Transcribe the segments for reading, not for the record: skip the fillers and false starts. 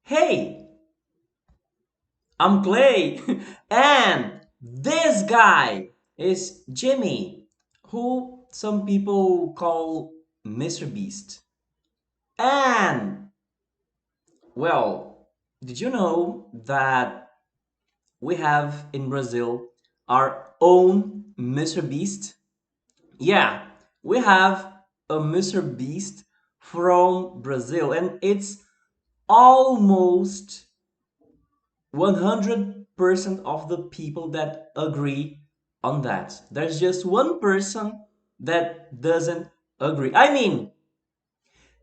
Hey, I'm Clay, and this guy is Jimmy, who some people call MrBeast. And, well, did you know that we have in Brazil our own MrBeast? Yeah, we have a MrBeast from Brazil, and it's almost 100% of the people that agree on that. There's just one person that doesn't agree. I mean,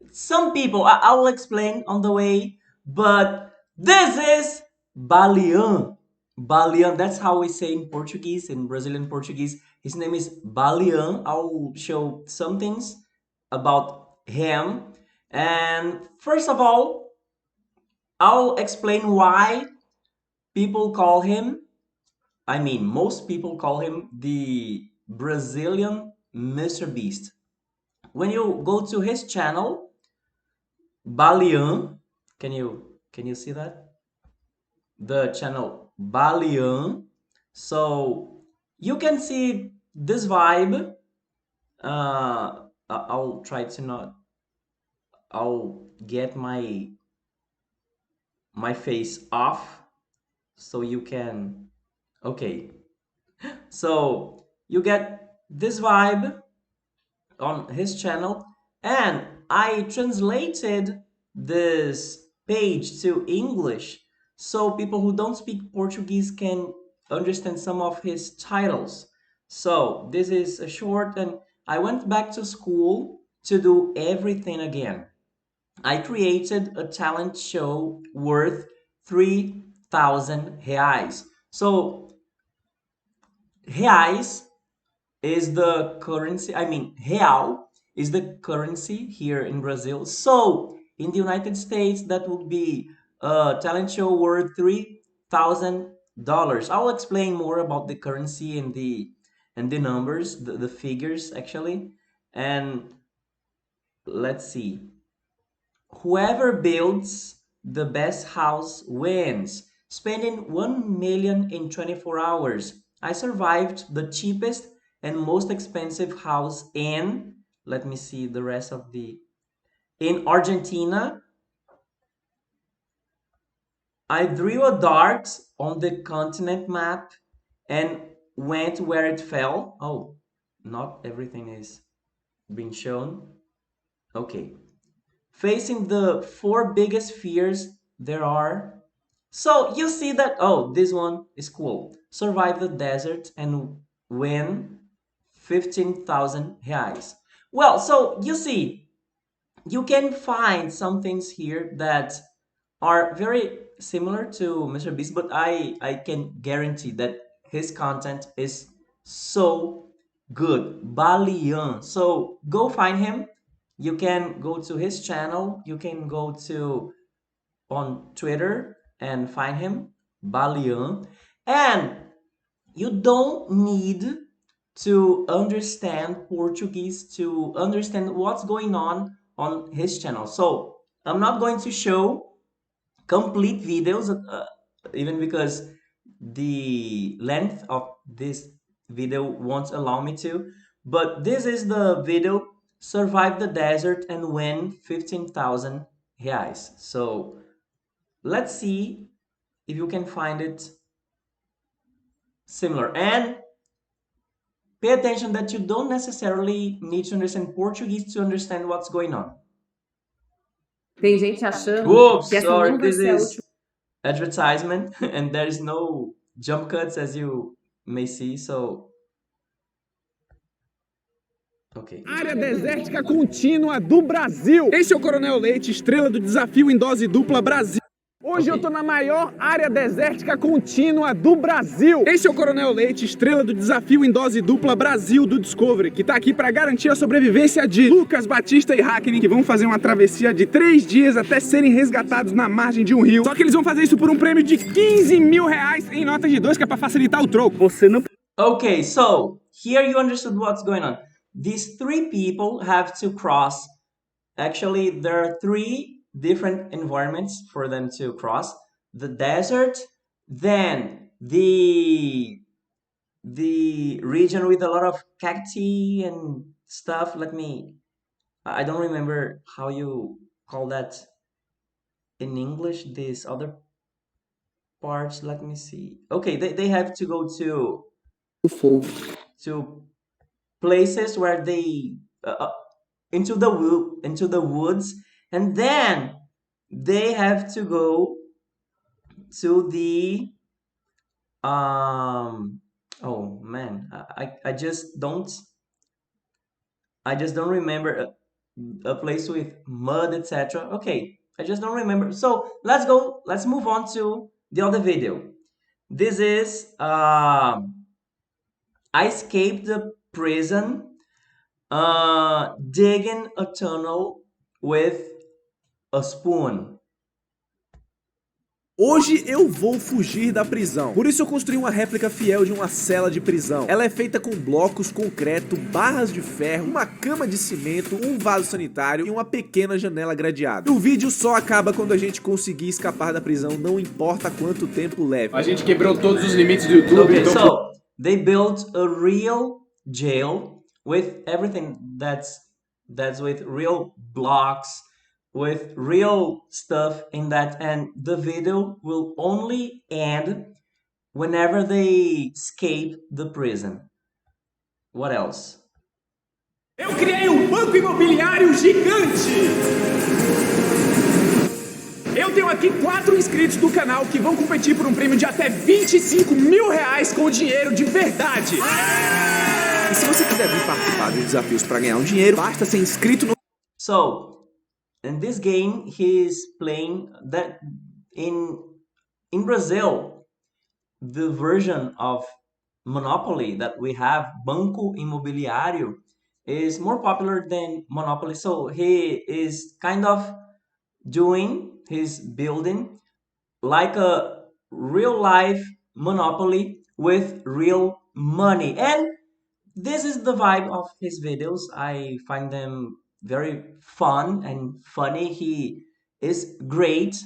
some people, I will explain on the way, but this is Balian. Balian, that's how we say in Portuguese, in Brazilian Portuguese. His name is Balian. I'll show some things about him. And first of all, I'll explain why people call him, I mean, most people call him the Brazilian Mr. Beast. When you go to his channel, Balian, can you see that? The channel Balian. So you can see this vibe. I'll try to not. I'll get my face off so you can. Okay. So you get this vibe on his channel, and I translated this page to English so people who don't speak Portuguese can understand some of his titles. So this is a short, and I went back to school to do everything again. I created a talent show worth 3,000 reais. So reais is the currency, I mean, real is the currency here in Brazil. So in the United States, that would be a talent show worth $3,000. I'll explain more about the currency and the numbers, the figures actually. And let's see. Whoever builds the best house wins. Spending 1 million in 24 hours. I survived the cheapest and most expensive house in, let me see the rest of the, in Argentina. I drew a dart on the continent map and went where it fell. Oh, not everything is being shown. Okay. Facing the four biggest fears there are. So you see that, oh, this one is cool. Survive the desert and win 15,000 reais. Well, so you see, you can find some things here that are very similar to MrBeast, but I can guarantee that his content is so good. Balian. So go find him. You can go to his channel. You can go to on Twitter and find him, Balian. And you don't need to understand Portuguese to understand what's going on his channel. So I'm not going to show complete videos, even because the length of this video won't allow me to. But this is the video, survive the desert and win 15,000 reais. So let's see if you can find it similar. And pay attention that you don't necessarily need to understand Portuguese to understand what's going on. Tem gente achando Oops, que essa sorry, não vai this ser a is última. advertisement and there is no jump cuts as you may see, so okay. Área desértica contínua do Brasil. Esse é o Coronel Leite, estrela do desafio em dose dupla Brasil. Hoje eu tô na maior área desértica contínua do Brasil. Esse é o Coronel Leite, estrela do desafio em dose dupla Brasil do Discovery, que tá aqui pra garantir a sobrevivência de Lucas, Batista e Hackney, que vão fazer uma travessia de 3 dias até serem resgatados na margem de um rio. Só que eles vão fazer isso por um prêmio de 15 mil reais em notas de 2, que é pra facilitar o troco. Você não... Okay, so here you understood what's going on. These three people have to cross. Actually, there are three different environments for them to cross. The desert, then the region with a lot of cacti and stuff. I don't remember how you call that in English. These other parts, let me see. Okay, they have to go to places where they into the woods, and then they have to go to the oh man, I just don't remember a place with mud, etc. Okay, I just don't remember. So let's move on to the other video. This is I escaped the prison digging a tunnel with a spoon. Hoje eu vou fugir da prisão. Por isso eu construí uma réplica fiel de uma cela de prisão. Ela é feita com blocos, concreto, barras de ferro, uma cama de cimento, um vaso sanitário e uma pequena janela gradeada. O vídeo só acaba quando a gente conseguir escapar da prisão, não importa quanto tempo leve. A gente quebrou todos os limites do YouTube. Okay, então... so they built a real jail with everything that's with real blocks, with real stuff in that, and the video will only end whenever they escape the prison. What else? Eu criei um banco imobiliário gigante! Eu tenho aqui 4 inscritos do canal que vão competir por um prêmio de até 25 mil reais com dinheiro de verdade! E se você quiser vir participar dos desafios para ganhar um dinheiro, basta ser inscrito no... So, in this game, he's playing that in Brazil, the version of Monopoly that we have, Banco Imobiliário, is more popular than Monopoly. So he is kind of doing his building like a real life Monopoly with real money. And this is the vibe of his videos. I find them very fun and funny. He is great,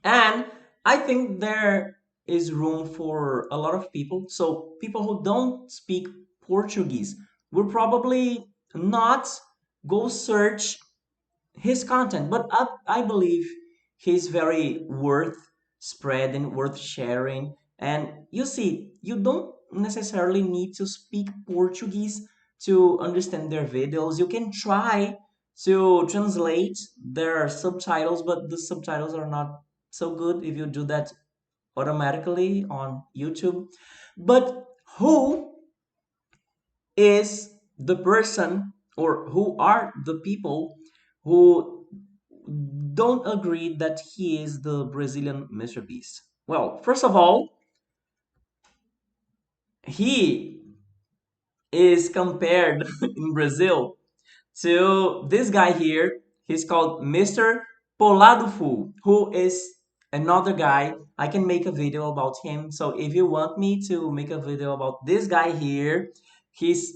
and I think there is room for a lot of people. So people who don't speak Portuguese will probably not go search his content, but I believe he's very worth spreading, worth sharing. And you see, you don't necessarily need to speak Portuguese to understand their videos. You can try to translate their subtitles, but the subtitles are not so good if you do that automatically on YouTube. But who is the person, or who are the people who don't agree that he is the Brazilian MrBeast? Well, first of all, he is compared in Brazil to this guy here. He's called MrPoladoful, who is another guy. I can make a video about him. So if you want me to make a video about this guy here, he's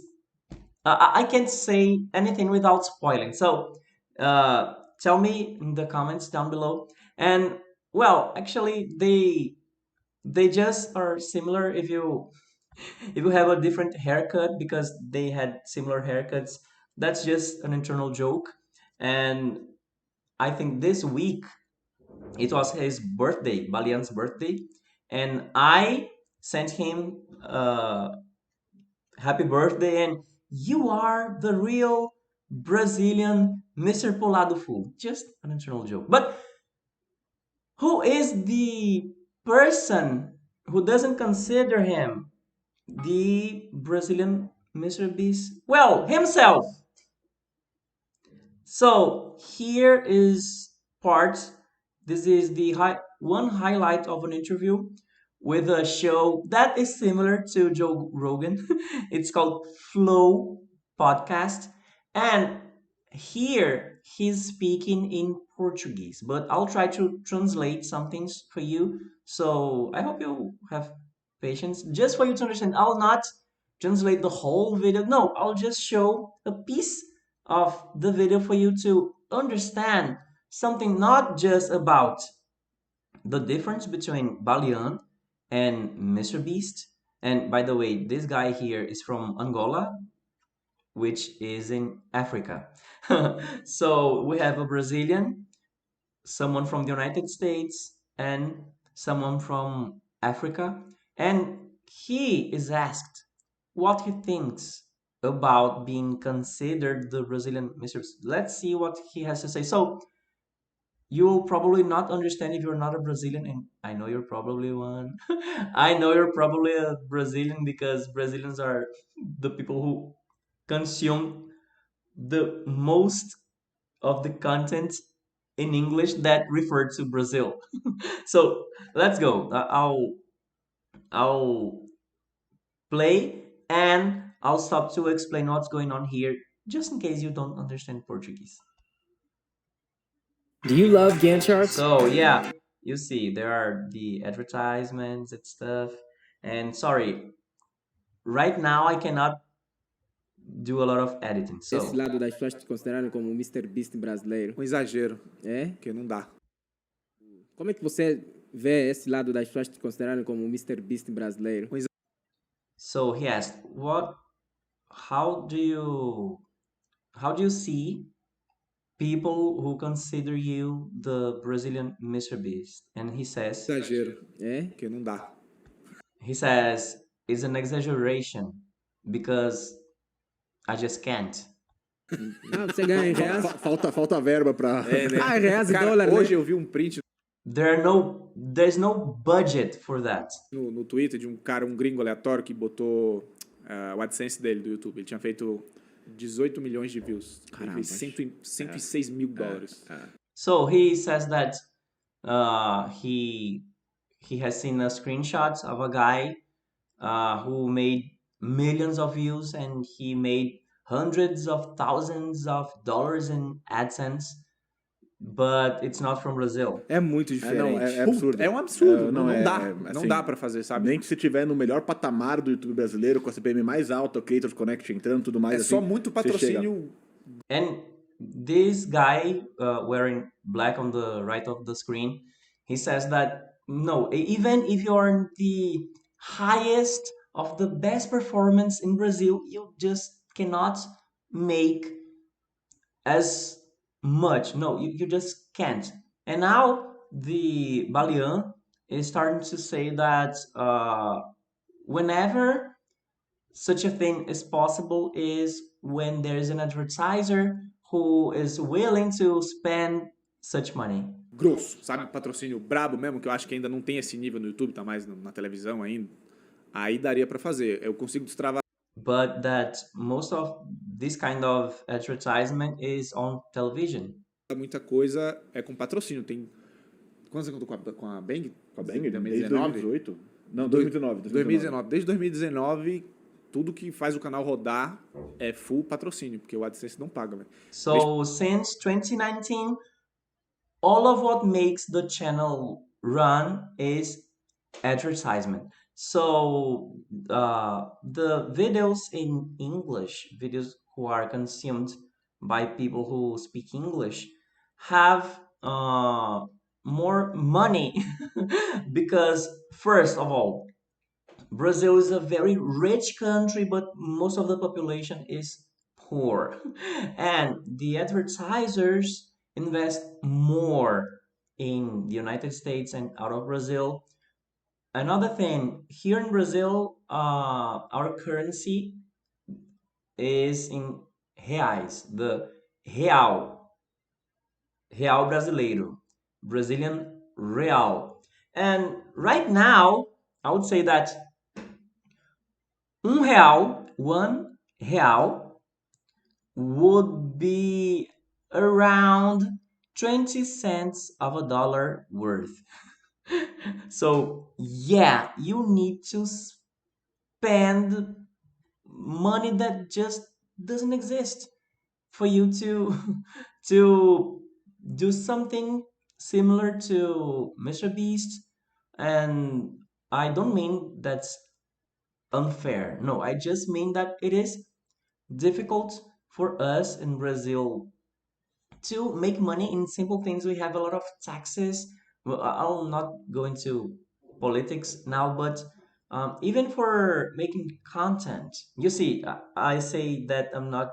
I can't say anything without spoiling. So tell me in the comments down below. And well, actually they just are similar if you have a different haircut, because they had similar haircuts. That's just an internal joke. And I think this week it was his birthday, Balian's birthday, and I sent him happy birthday, and you are the real Brazilian MrPoladoful. Just an internal joke. But who is the person who doesn't consider him the Brazilian MrBeast? Well, himself. So here is part. This is the one highlight of an interview with a show that is similar to Joe Rogan. It's called Flow Podcast. And here he's speaking in Portuguese, but I'll try to translate some things for you. So I hope you have patience just for you to understand. I'll not translate the whole video. No, I'll just show a piece of the video for you to understand something not just about the difference between Balian and MrBeast. And by the way, this guy here is from Angola, which is in Africa. So we have a Brazilian, someone from the United States, and someone from Africa. And he is asked what he thinks about being considered the Brazilian Mr. Let's see what he has to say. So you will probably not understand if you're not a Brazilian, and I know you're probably one. I know you're probably a Brazilian because Brazilians are the people who consume the most of the content in English that refer to Brazil. So let's go. I'll play and I'll stop to explain what's going on here, just in case you don't understand Portuguese. Do you love Gantt charts? So yeah, you see there are the advertisements and stuff. And sorry, right now I cannot do a lot of editing. So Esse lado das festas te consideraram como o MrBeast brasileiro? Um exagero, É? porque não dá. Como é que você vê esse lado das festas te consideraram como o MrBeast brasileiro? so he asked, what how do you see people who consider you the Brazilian Mr. Beast? And Exagero, É? porque não dá. he says it's an exaggeration because I just can't. Ah, você ganha em reais? Falta verba pra. Ah, reais e Cara, dólar, hoje né? eu vi um print There's no budget for that. no Twitter de um cara, um gringo aleatório, que botou o AdSense dele do YouTube. Ele tinha feito 18 milhões de views. Ele fez 106 mil dólares. So he says that he has seen a screenshot of a guy who made millions of views and he made hundreds of thousands of dollars in AdSense, but it's not from Brazil. É muito diferente. É absurdo. É um absurdo. Não dá. assim, Não dá pra fazer, sabe? Nem que se tiver no melhor patamar do YouTube brasileiro, com a CPM mais alta, o Creators Connect entrando tudo mais. É assim, só muito você chega. patrocínio. And this guy wearing black on the right of the screen, he says that no, even if you're in the highest of the best performance in Brazil, you just cannot make as much. No, you just can't. And now the Balian is starting to say that whenever such a thing is possible is when there's an advertiser who is willing to spend such money. Grosso, sabe? Patrocínio brabo mesmo, que eu acho que ainda não tem esse nível no YouTube, tá mais na televisão ainda. Aí daria pra fazer. Eu consigo destravar But that most of this kind of advertisement is on television. muita coisa com patrocínio. Tem. Quantos anos eu tô com a Bang? Com a Bang? Desde 2019? 2018? Não, 2019. 2019. Desde 2019, tudo que faz o canal rodar é full patrocínio, porque o AdSense não paga, velho. So since 2019, all of what makes the channel run is advertisement. So the videos in English, videos who are consumed by people who speak English, have more money because first of all, Brazil is a very rich country, but most of the population is poor. And the advertisers invest more in the United States and out of Brazil. Another thing, here in Brazil, our currency is in reais, the real brasileiro, Brazilian real. And right now, I would say that one real would be around 20 cents of a dollar worth. So yeah, you need to spend money that just doesn't exist for you to to do something similar to MrBeast. And I don't mean that's unfair. No, I just mean that it is difficult for us in Brazil to make money in simple things. We have a lot of taxes. Well, I'll not go into politics now, but even for making content, you see, I say that I'm not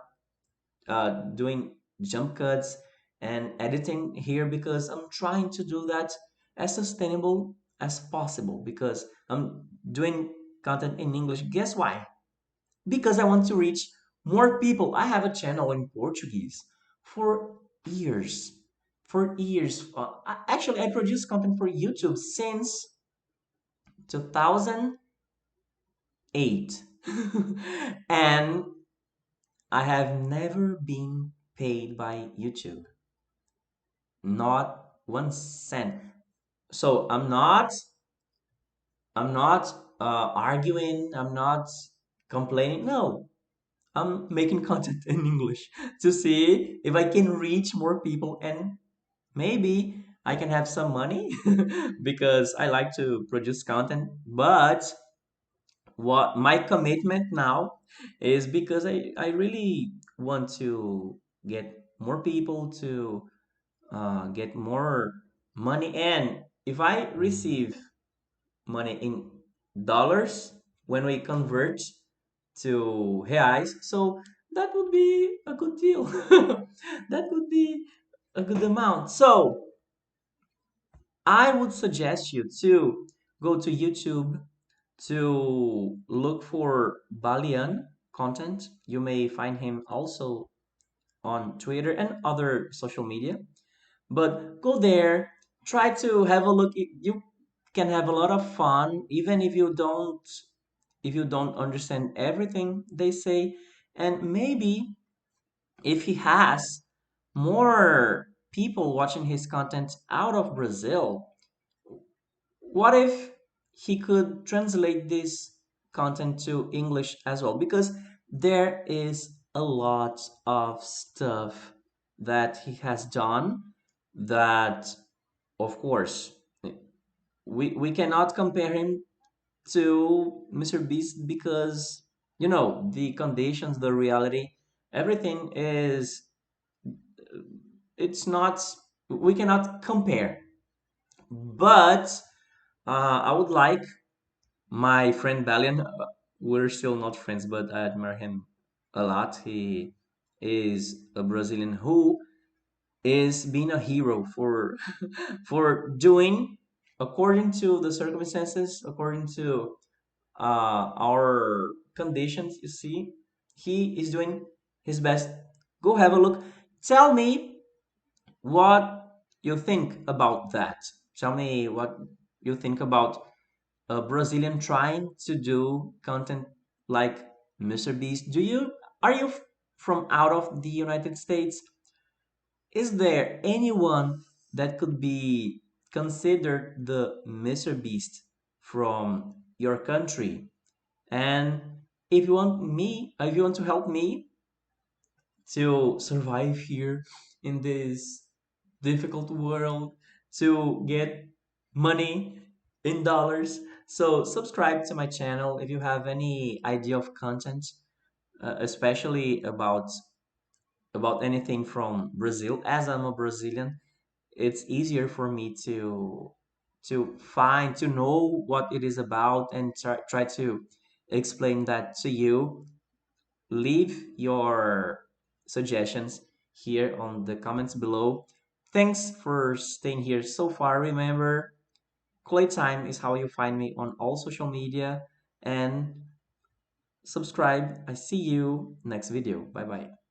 doing jump cuts and editing here because I'm trying to do that as sustainable as possible because I'm doing content in English. Guess why? Because I want to reach more people. I have a channel in Portuguese for years. For years. Actually, I produce content for YouTube since 2008. And I have never been paid by YouTube. Not 1 cent. So I'm not arguing, I'm not complaining. No, I'm making content in English to see if I can reach more people and maybe I can have some money because I like to produce content. But what my commitment now is because I really want to get more people to get more money. And if I receive money in dollars when we convert to reais, so that would be a good deal. That would be a good amount. So I would suggest you to go to YouTube to look for Balian content. You may find him also on Twitter and other social media. But go there, try to have a look. You can have a lot of fun, even if you don't understand everything they say. And maybe if he has more people watching his content out of Brazil, what if he could translate this content to English as well? Because there is a lot of stuff that he has done that, of course, we cannot compare him to MrBeast because the conditions, the reality, everything is it's not we cannot compare. But I would like my friend Balian. We're still not friends, but I admire him a lot. He is a Brazilian who is being a hero for for doing according to the circumstances, according to our conditions. You see, he is doing his best. Go have a look. Tell me what you think about that. Tell me what you think about a Brazilian trying to do content like MrBeast. Are you from out of the United States? Is there anyone that could be considered the MrBeast from your country? And if you want to help me to survive here in this difficult world, to get money in dollars, so subscribe to my channel if you have any idea of content, especially about anything from Brazil. As I'm a Brazilian, it's easier for me to know what it is about and try to explain that to you. Leave your suggestions here on the comments below. Thanks for staying here so far. Remember, Claytime is how you find me on all social media, and subscribe. I see you next video. Bye bye.